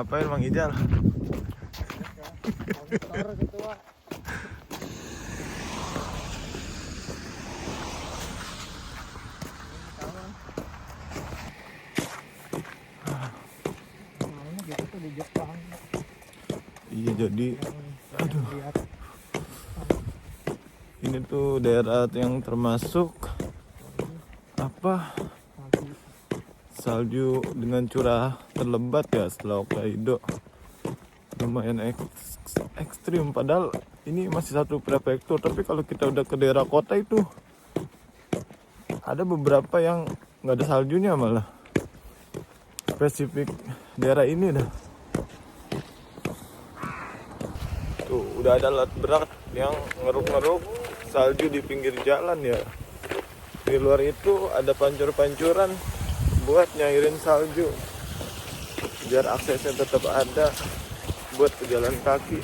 ngapain Mang Ijal? Iya jadi, aduh, ini tuh daerah yang termasuk apa? Salju dengan curah terlebat ya setelah Hokkaido. Lumayan ekstrim, padahal ini masih satu prefektur, tapi kalau kita udah ke daerah kota itu ada beberapa yang nggak ada saljunya malah. Spesifik daerah ini dah. Tuh udah ada alat berat yang ngeruk-ngeruk salju di pinggir jalan ya. Di luar itu ada pancur-pancuran buat nyairin salju biar aksesnya tetap ada buat pejalan kaki.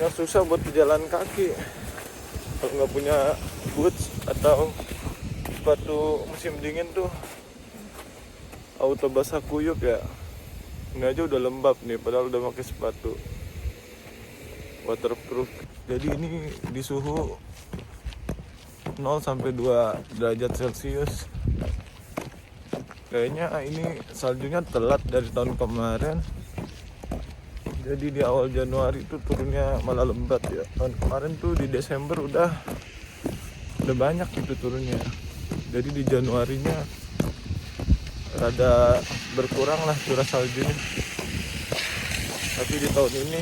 Yang susah buat pejalan kaki kalau nggak punya boots atau sepatu musim dingin tuh auto basah kuyup ya. Ini aja udah lembab nih padahal udah pakai sepatu waterproof. Jadi ini di suhu 0 sampai 2 derajat Celcius. Kayaknya ini saljunya telat dari tahun kemarin. Jadi di awal Januari itu turunnya malah lembat ya. Tahun kemarin tuh di Desember udah banyak gitu turunnya. Jadi di Januarinya rada berkurang lah curah saljunya. Tapi di tahun ini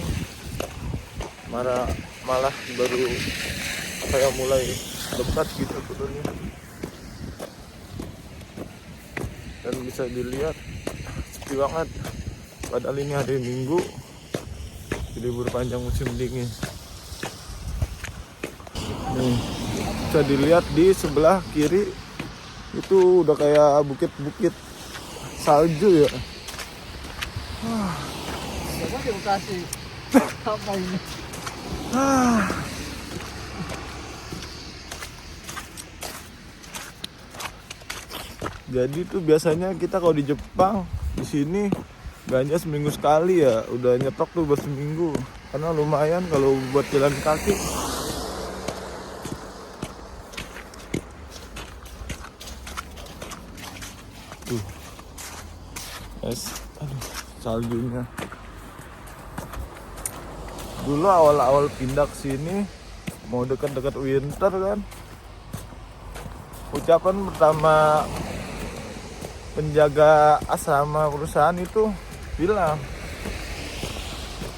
malah baru kayak mulai lebat gitu turunnya. Dan bisa dilihat sepi banget. Padahal ini hari Minggu, libur panjang musim dingin. Nih, bisa dilihat di sebelah kiri itu udah kayak bukit-bukit salju ya. Coba di Bekasi. Apa ini? Jadi tuh biasanya kita kalau di Jepang di sini belanja seminggu sekali ya, udah nyetok tuh buat seminggu. Karena lumayan kalau buat jalan kaki. Tuh, aduh, saljunya. Dulu awal-awal pindah ke sini mau dekat-dekat winter kan. Ucapan pertama penjaga asrama perusahaan itu bilang,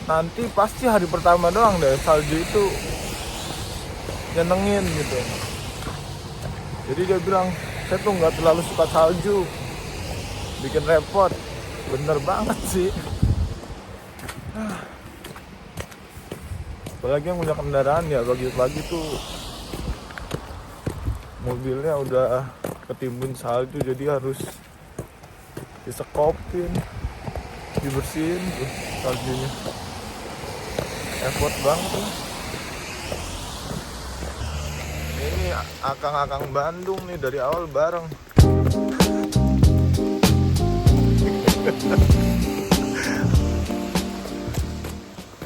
nanti pasti hari pertama doang deh salju itu nyenengin gitu. Jadi dia bilang, saya tuh nggak terlalu suka salju, bikin repot. Bener banget sih. Apalagi yang punya kendaraan ya, pagi-pagi tuh mobilnya udah ketimbun salju, jadi harus disekopin, dibersihin tuh saljunya. Effort banget lah. Ini akang-akang Bandung nih dari awal bareng.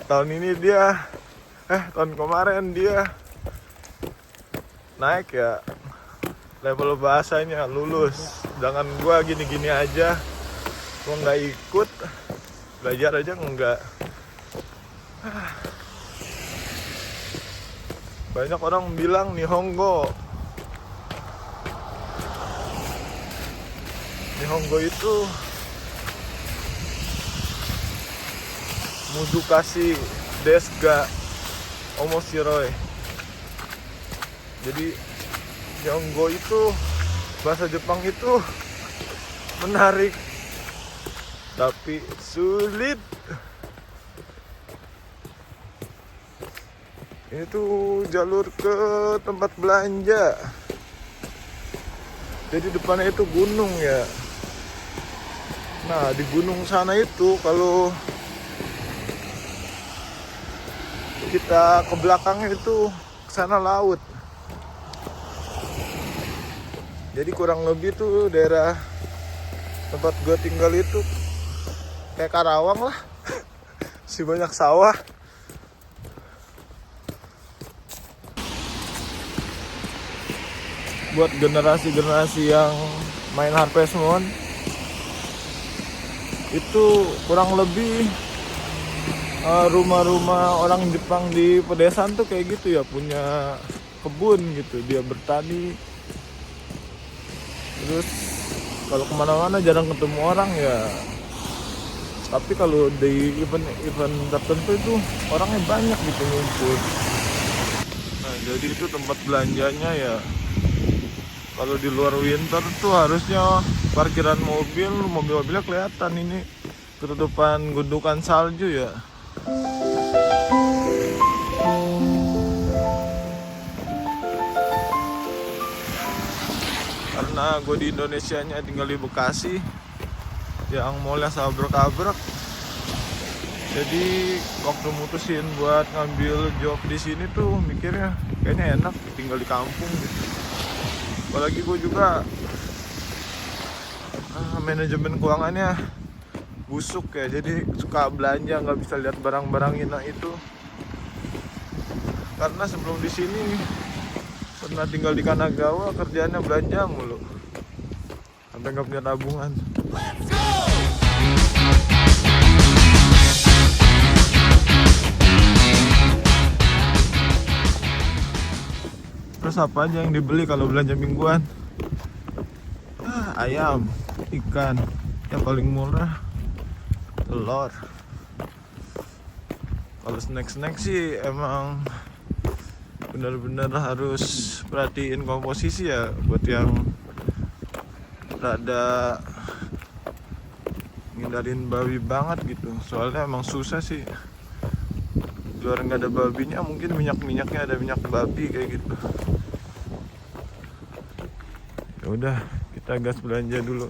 Tahun ini dia tahun kemarin dia naik ya level bahasanya, lulus. Sedangkan gua gini-gini aja, gua nggak ikut belajar aja nggak. Banyak orang bilang Nihongo itu Mudukasi desu ga omoshiroi. Jadi Nihongo itu bahasa Jepang itu menarik tapi sulit. Itu jalur ke tempat belanja. Jadi depannya itu gunung ya. Nah di gunung sana itu kalau kita ke belakangnya itu ke sana laut. Jadi kurang lebih tuh daerah tempat gue tinggal itu kayak Karawang lah. Si banyak sawah. Buat generasi-generasi yang main Harvest Moon, itu kurang lebih rumah-rumah orang Jepang di pedesaan tuh kayak gitu ya, punya kebun gitu, dia bertani. Terus kalau kemana-mana jarang ketemu orang ya, tapi kalau di event tertentu itu orangnya banyak gitu ngumpul. Nah jadi itu tempat belanjanya ya. Kalau di luar winter tuh harusnya parkiran mobil-mobilnya kelihatan, ini ketutupan gundukan salju ya. Karena gue di Indonesianya tinggal di Bekasi, yang mallnya sabrek-abrek. Jadi waktu mutusin buat ngambil job di sini tuh mikirnya kayaknya enak tinggal di kampung gitu. Apalagi gue juga manajemen keuangannya busuk ya, jadi suka belanja nggak bisa lihat barang-barang ina itu. Karena sebelum di sini pernah tinggal di Kanagawa, kerjaannya belanja mulu sampai nggak punya tabungan. Terus apa aja yang dibeli kalau belanja mingguan? Ayam, ikan, yang paling murah telur. Kalau snack-snack sih emang benar-benar harus perhatiin komposisi ya, buat yang rada ngindarin babi banget gitu. Soalnya emang susah sih, luar nggak ada babinya, mungkin minyak-minyaknya ada minyak babi kayak gitu. Ya udah, kita gas belanja dulu.